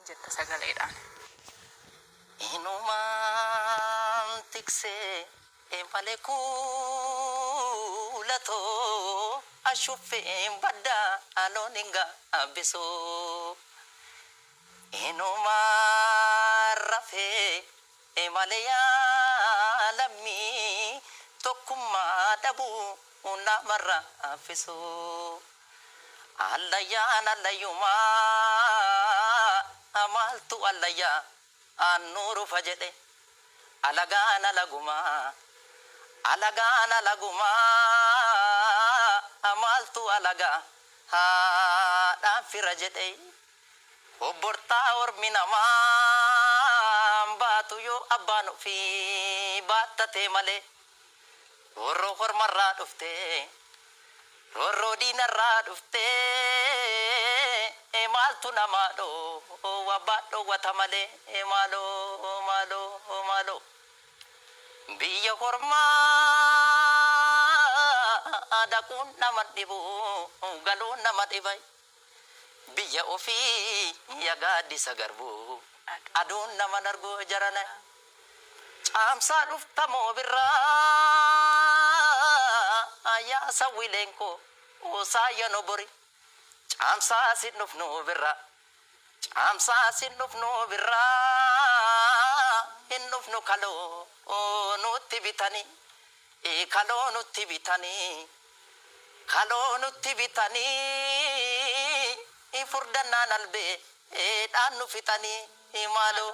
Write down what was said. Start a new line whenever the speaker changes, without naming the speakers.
jetta sagaleedhaan.
Inumaan tiksee malee kuulatoo ashuffeen baddaa anoon hin gaabbisoo. Inumaan rafee malee yaalamii tokkummaa dhabuu namarraa affisoo. Allayyaan allayyumaa maaltu allayyaa annuru fajede alagana laguma amaltu alaga ha dan firajede oborta ormina ma batu yo abanu fi batate male orro hormarra dufte orro dinarra dufte maltu namado wabado watamale malo biya horma adakun namadibu galun namadibai biya ofi ya gadi sagarbu adun namanargo jarana amsa duftamo birra aya sawilenko saya nobori amsa sinufno birra amsa sinufno birra innufno kalo nutti bitani kalo nutti bitani furdannan albe dhannu fitani malo